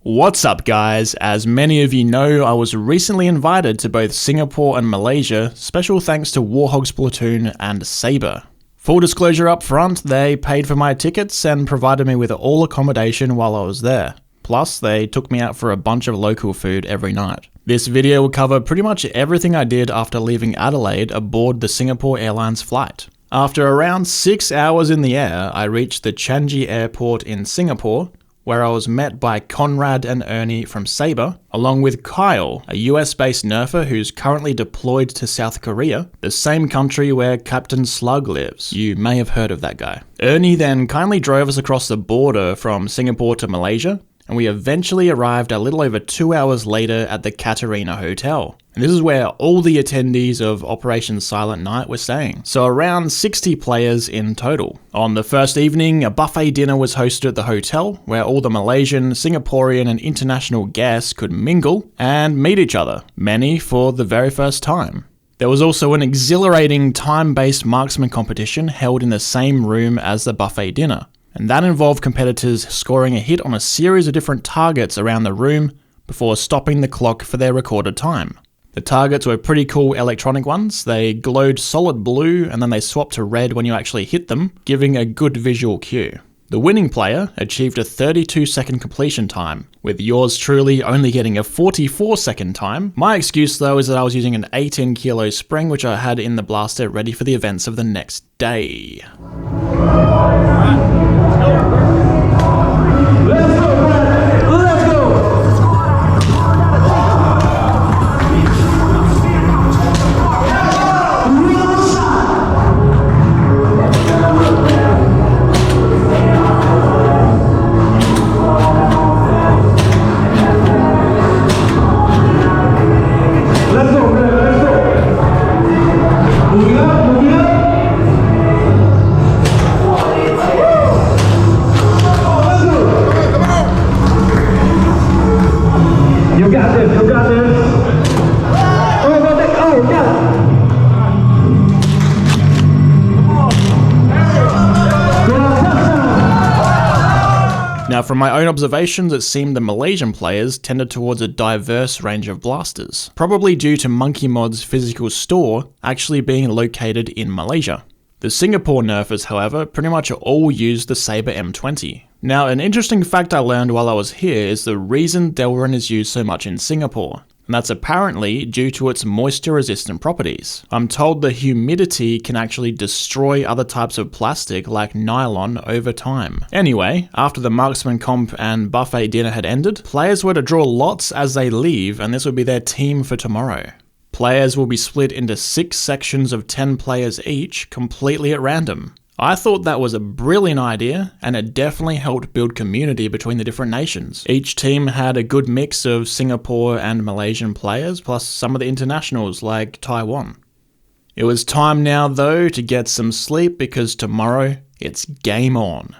What's up guys? As many of you know, I was recently invited to both Singapore and Malaysia, special thanks to Warhogs Platoon and Sabre. Full disclosure up front, they paid for my tickets and provided me with all accommodation while I was there. Plus, they took me out for a bunch of local food every night. This video will cover pretty much everything I did after leaving Adelaide aboard the Singapore Airlines flight. After around 6 hours in the air, I reached the Changi airport in Singapore, where I was met by Conrad and Ernie from Sabre, along with Kyle, a US-based Nerfer who's currently deployed to South Korea, the same country where Captain Slug lives. You may have heard of that guy. Ernie then kindly drove us across the border from Singapore to Malaysia, and we eventually arrived a little over 2 hours later at the Katarina Hotel. And this is where all the attendees of Operation Silent Night were staying. So around 60 players in total. On the first evening, a buffet dinner was hosted at the hotel, where all the Malaysian, Singaporean and international guests could mingle and meet each other, many for the very first time. There was also an exhilarating time-based marksman competition held in the same room as the buffet dinner. And that involved competitors scoring a hit on a series of different targets around the room before stopping the clock for their recorded time. The targets were pretty cool electronic ones. They glowed solid blue and then they swapped to red when you actually hit them, giving a good visual cue. The winning player achieved a 32-second completion time, with yours truly only getting a 44-second time. My excuse though is that I was using an 18-kilo spring which I had in the blaster ready for the events of the next day. Now, from my own observations, it seemed the Malaysian players tended towards a diverse range of blasters, probably due to Monkey Mod's physical store actually being located in Malaysia. The Singapore Nerfers, however, pretty much all used the Sabre M20. Now, an interesting fact I learned while I was here is the reason Delrin is used so much in Singapore. And that's apparently due to its moisture-resistant properties. I'm told the humidity can actually destroy other types of plastic like nylon over time. Anyway, after the marksman comp and buffet dinner had ended, players were to draw lots as they leave, and this would be their team for tomorrow. Players will be split into 6 sections of 10 players each, completely at random. I thought that was a brilliant idea, and it definitely helped build community between the different nations. Each team had a good mix of Singapore and Malaysian players, plus some of the internationals like Taiwan. It was time now though to get some sleep because tomorrow it's game on.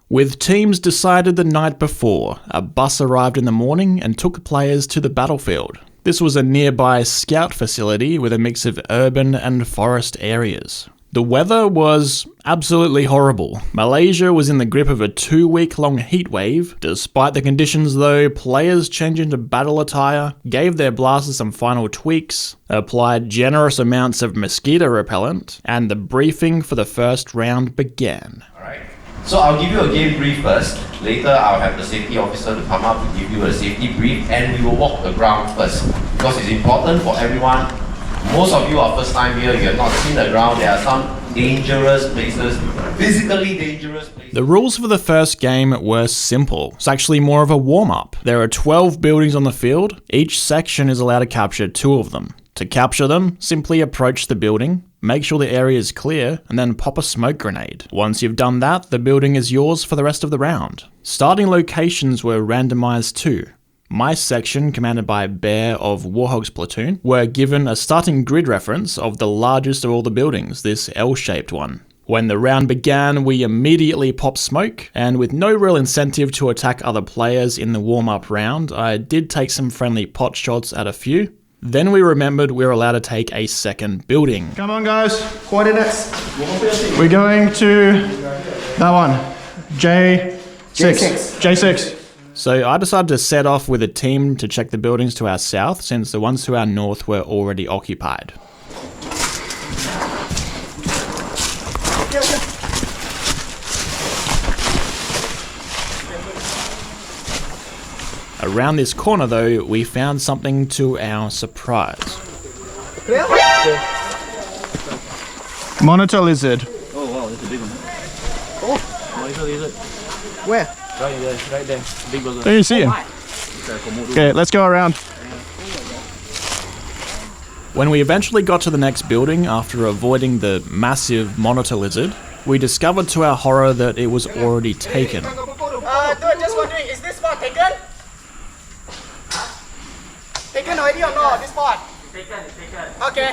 With teams decided the night before, a bus arrived in the morning and took players to the battlefield. This was a nearby scout facility with a mix of urban and forest areas. The weather was absolutely horrible. Malaysia was in the grip of a 2-week-long heat wave. Despite the conditions though, players changed into battle attire, gave their blasters some final tweaks, applied generous amounts of mosquito repellent, and the briefing for the first round began. Alright, so I'll give you a game brief first. Later I'll have the safety officer to come up to give you a safety brief, and we will walk the ground first because it's important for everyone. Most of you are first time here, you have not seen the ground, there are some dangerous places, physically dangerous places. The rules for the first game were simple. It's actually more of a warm-up. There are 12 buildings on the field, each section is allowed to capture 2 of them. To capture them, simply approach the building, make sure the area is clear, and then pop a smoke grenade. Once you've done that, the building is yours for the rest of the round. Starting locations were randomized too. My section, commanded by Bear of Warhogs Platoon, were given a starting grid reference of the largest of all the buildings, this L-shaped one. When the round began, we immediately popped smoke, and with no real incentive to attack other players in the warm-up round, I did take some friendly pot shots at a few. Then we remembered we were allowed to take a second building. Come on guys, coordinates. We're going to that one, J6. So I decided to set off with a team to check the buildings to our south, since the ones to our north were already occupied. Around this corner though, we found something to our surprise. Monitor lizard. Oh wow, that's a big one. Oh, monitor lizard. Where? Right there, big burger. There you see him. Okay, let's go around. When we eventually got to the next building after avoiding the massive monitor lizard, we discovered to our horror that it was already taken. Dude, just wondering, is this spot taken? Taken already or not, this spot? Taken. Okay.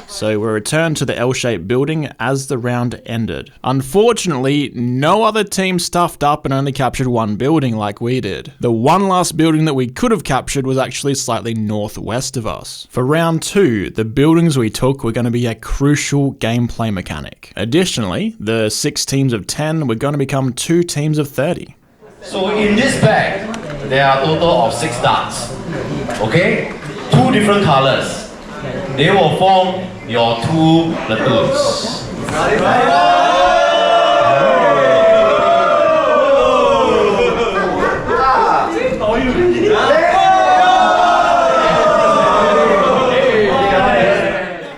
So we returned to the L-shaped building as the round ended. Unfortunately, no other team stuffed up and only captured one building like we did. The one last building that we could have captured was actually slightly northwest of us. For round 2, the buildings we took were going to be a crucial gameplay mechanic. Additionally, the 6 teams of 10 were going to become 2 teams of 30. So in this bag, there are a total of 6 darts. Okay? 2 different colors. They will form your 2 platoons.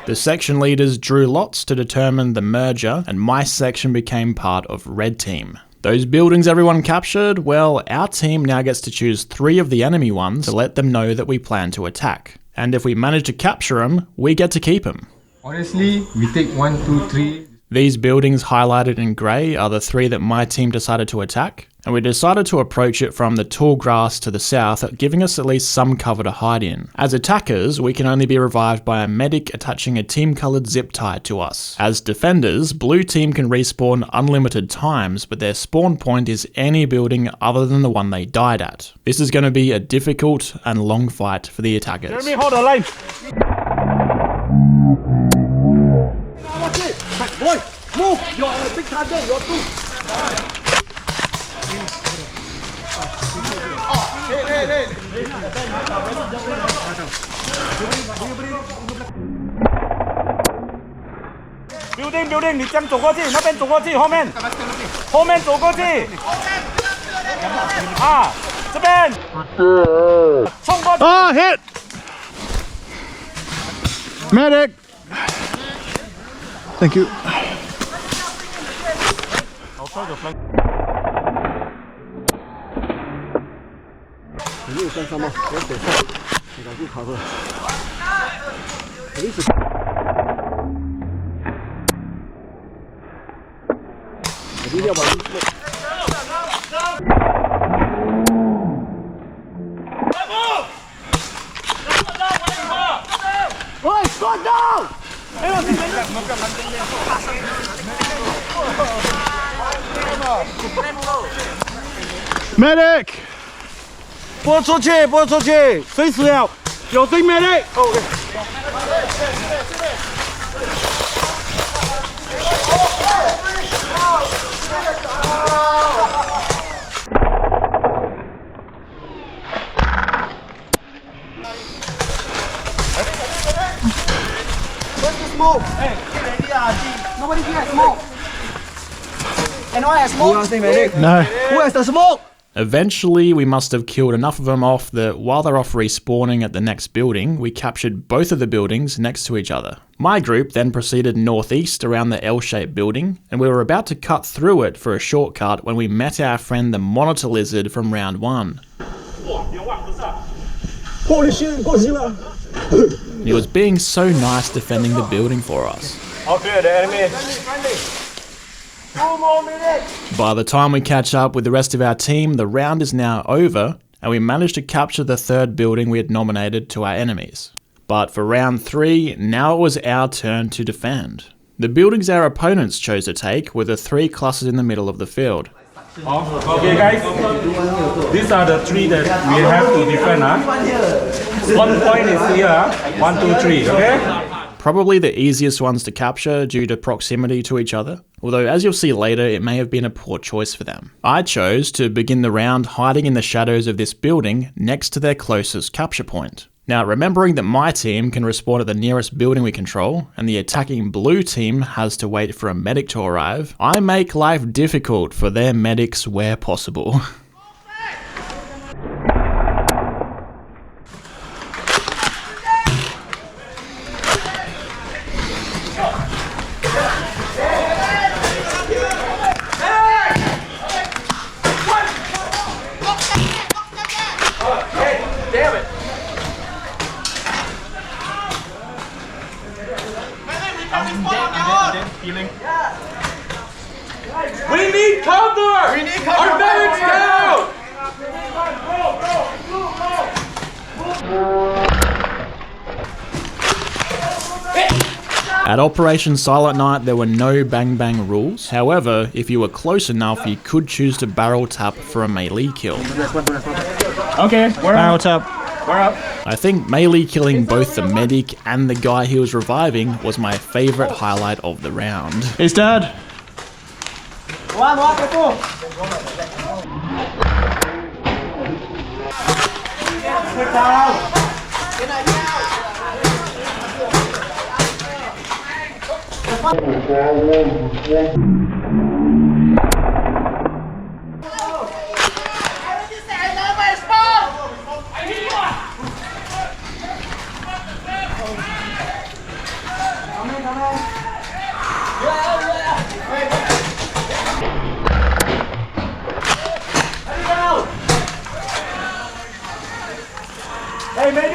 The section leaders drew lots to determine the merger, and my section became part of Red Team. Those buildings everyone captured, well, our team now gets to choose 3 of the enemy ones to let them know that we plan to attack. And if we manage to capture them, we get to keep them. Honestly, we take 1, 2, 3. These buildings highlighted in grey are the 3 that my team decided to attack, and we decided to approach it from the tall grass to the south, giving us at least some cover to hide in. As attackers, we can only be revived by a medic attaching a team-coloured zip tie to us. As defenders, blue team can respawn unlimited times, but their spawn point is any building other than the one they died at. This is going to be a difficult and long fight for the attackers. Jeremy, hold the line. Boy, move! You're a big target, you're 2. Hey. Building, 你这样走过去，那边走过去，后面走过去。啊，这边。冲过去。Oh, hit! Medic! Thank you. I'll try to flank. Medic! 拨出去，谁死了？有声 medic。OK。Smoke! Hey, nobody here has smoke. Anyone has smoke? No. Who has the smoke? Eventually, we must have killed enough of them off that while they're off respawning at the next building, we captured both of the buildings next to each other. My group then proceeded northeast around the L-shaped building, and we were about to cut through it for a shortcut when we met our friend the monitor lizard from round 1. Holy shit, Godzilla! He was being so nice defending the building for us. Okay, the enemy. 2 more minutes! By the time we catch up with the rest of our team, the round is now over, and we managed to capture the 3rd building we had nominated to our enemies. But for round 3, now it was our turn to defend. The buildings our opponents chose to take were the 3 clusters in the middle of the field. Okay guys, these are the 3 that we have to defend. 1 point is here, 1, 2, 3, okay? Probably the easiest ones to capture due to proximity to each other. although as you'll see later, it may have been a poor choice for them. I chose to begin the round hiding in the shadows of this building next to their closest capture point. Now, remembering that my team can respawn at the nearest building we control, and the attacking blue team has to wait for a medic to arrive, I make life difficult for their medics where possible. We need cover! We need cover! Our barracks down! At Operation Silent Night, there were no bang bang rules. However, if you were close enough, you could choose to barrel tap for a melee kill. Okay, we're Barrel tap. We're up. I think melee killing both the medic and the guy he was reviving was my favourite highlight of the round. He's dead. One, careful.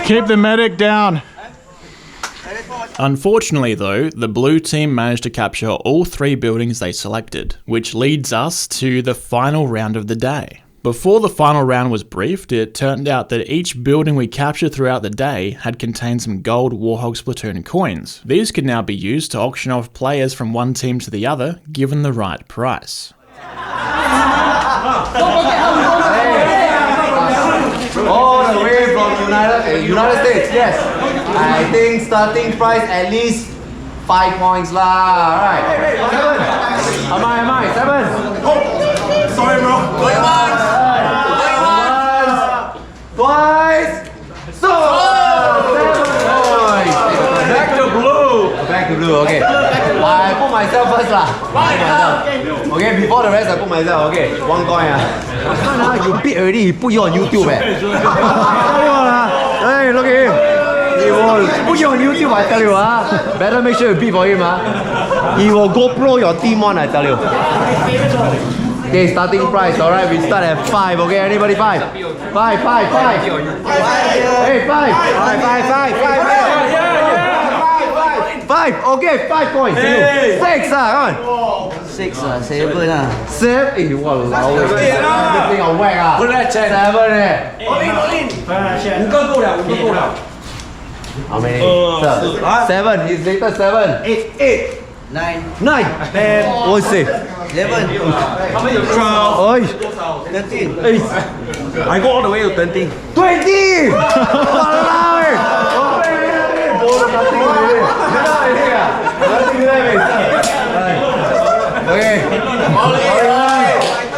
Keep the medic down. Unfortunately though, the blue team managed to capture all 3 buildings they selected, which leads us to the final round of the day. Before the final round was briefed, it turned out that each building we captured throughout the day had contained some gold Warhogs Platoon coins. These could now be used to auction off players from one team to the other, given the right price. All the way from United States, yes. I think starting price at least 5 points lah. Alright. 7. Am I? 7. Sorry, bro. Going once. Twice. So 7 points. Back to blue. Back to blue, okay. I put myself first lah. Okay, before the rest I put myself, okay. 1 coin you beat already, he put you on YouTube Hey, look at him. He will put you on YouTube, I tell you Better make sure you beat for him He will GoPro your team on, I tell you. Okay, starting price, alright, we start at 5, okay, anybody 5? 5. Hey, 5, okay, 5 points. 6 come on. 6 7 7, walao, everything on whack 7 How many? 7, he's later 7. 8. 9. 10. What's it? 11 12. 13 I go all the way to 20. 20! Walao Okay.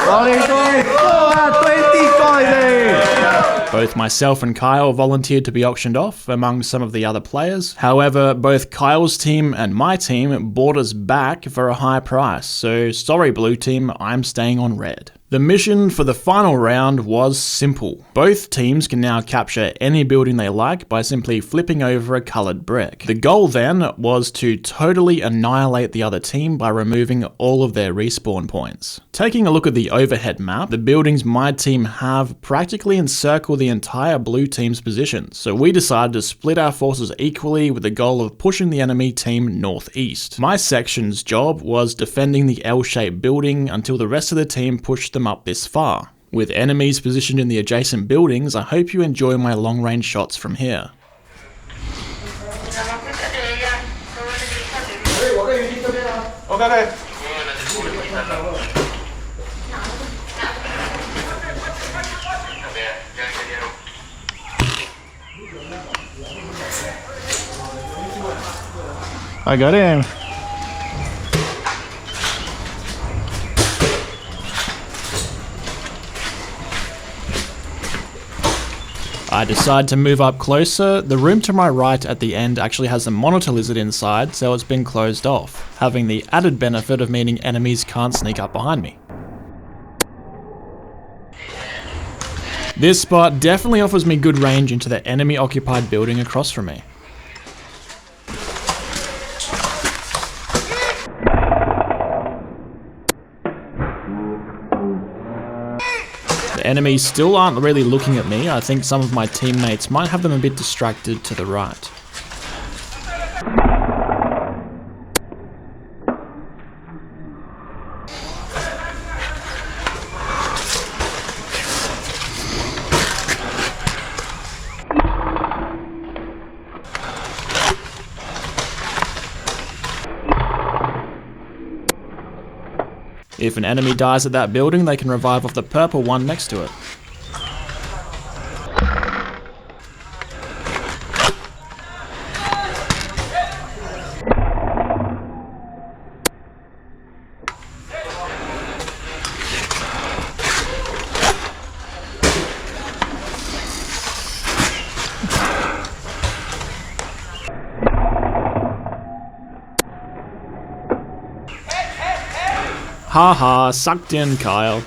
Rolling 20 coins. Both myself and Kyle volunteered to be auctioned off among some of the other players. However, both Kyle's team and my team bought us back for a high price, so sorry blue team, I'm staying on red. The mission for the final round was simple. Both teams can now capture any building they like by simply flipping over a coloured brick. The goal then was to totally annihilate the other team by removing all of their respawn points. Taking a look at the overhead map, the buildings my team have practically encircle the entire blue team's position, so we decided to split our forces equally with the goal of pushing the enemy team northeast. My section's job was defending the L-shaped building until the rest of the team pushed them up this far. With enemies positioned in the adjacent buildings, I hope you enjoy my long-range shots from here. Okay. I got him. I decide to move up closer. The room to my right at the end actually has a monitor lizard inside, so it's been closed off, having the added benefit of meaning enemies can't sneak up behind me. This spot definitely offers me good range into the enemy occupied building across from me. The enemies still aren't really looking at me. I think some of my teammates might have them a bit distracted to the right. If an enemy dies at that building, they can revive off the purple one next to it. Haha, sucked in, Kyle.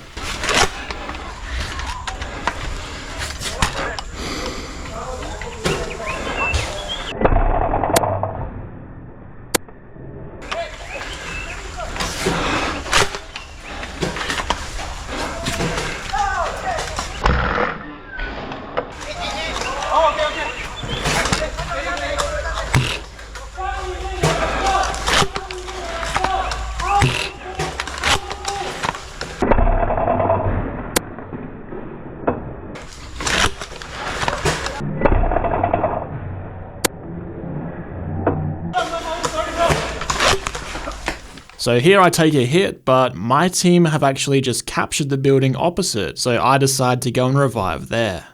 So here I take a hit, but my team have actually just captured the building opposite, so I decide to go and revive there.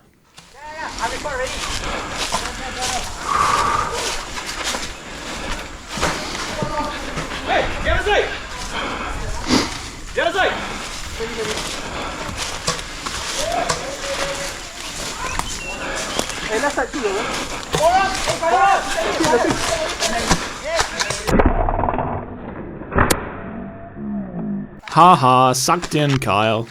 I'm ready. Hey, get aside! Get aside! Hey, left side too, Haha, sucked in, Kyle.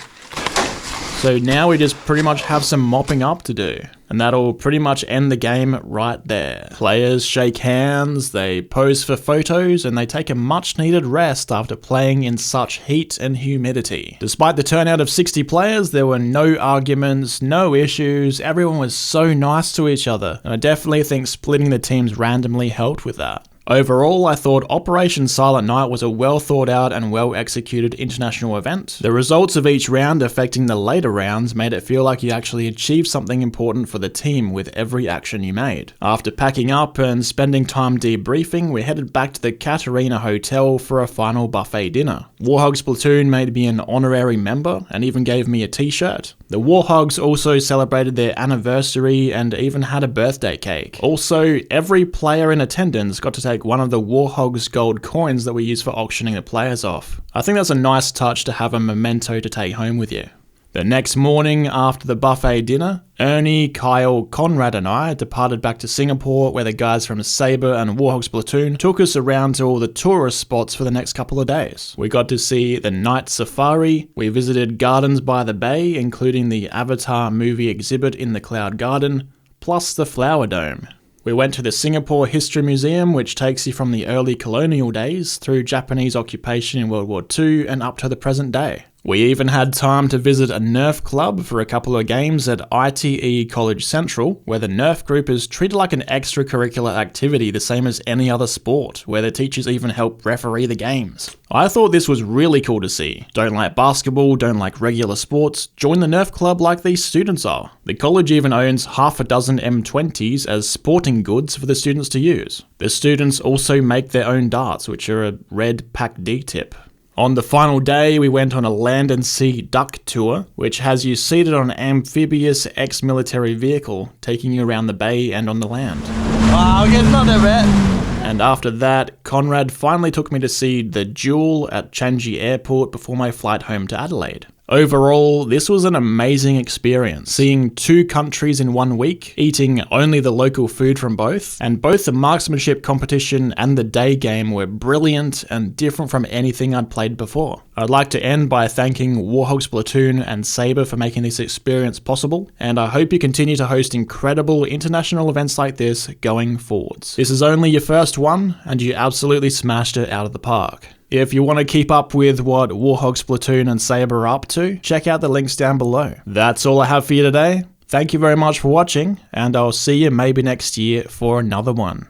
So now we just pretty much have some mopping up to do, and that'll pretty much end the game right there. Players shake hands, they pose for photos, and they take a much needed rest after playing in such heat and humidity. Despite the turnout of 60 players, there were no arguments, no issues, everyone was so nice to each other, and I definitely think splitting the teams randomly helped with that. Overall, I thought Operation Silent Night was a well thought out and well executed international event. The results of each round affecting the later rounds made it feel like you actually achieved something important for the team with every action you made. After packing up and spending time debriefing, we headed back to the Katarina Hotel for a final buffet dinner. Warhogs Platoon made me an honorary member and even gave me a t-shirt. The Warhogs also celebrated their anniversary and even had a birthday cake. Also, every player in attendance got to take one of the Warhogs gold coins that we use for auctioning the players off. I think that's a nice touch to have a memento to take home with you. The next morning, after the buffet dinner, Ernie, Kyle, Conrad and I departed back to Singapore, where the guys from Sabre and Warhogs Platoon took us around to all the tourist spots for the next couple of days. We got to see the night safari, we visited Gardens by the Bay, including the Avatar movie exhibit in the Cloud Garden, plus the Flower Dome. We went to the Singapore History Museum, which takes you from the early colonial days through Japanese occupation in World War II and up to the present day. We even had time to visit a Nerf club for a couple of games at ITE College Central, where the Nerf group is treated like an extracurricular activity the same as any other sport, where the teachers even help referee the games. I thought this was really cool to see. Don't like basketball, don't like regular sports, join the Nerf club like these students are. The college even owns half a dozen M20s as sporting goods for the students to use. The students also make their own darts, which are a red Pac D tip. On the final day, we went on a land and sea duck tour, which has you seated on an amphibious ex-military vehicle, taking you around the bay and on the land. Wow, it's not that bad. And after that, Conrad finally took me to see the Jewel at Changi Airport before my flight home to Adelaide. Overall, this was an amazing experience, seeing 2 countries in 1 week, eating only the local food from both, and both the marksmanship competition and the day game were brilliant and different from anything I'd played before. I'd like to end by thanking Warhogs Platoon and Sabre for making this experience possible, and I hope you continue to host incredible international events like this going forwards. This is only your first one, and you absolutely smashed it out of the park. If you want to keep up with what Warhogs Platoon and Sabre are up to, check out the links down below. That's all I have for you today. Thank you very much for watching, and I'll see you maybe next year for another one.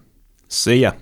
See ya.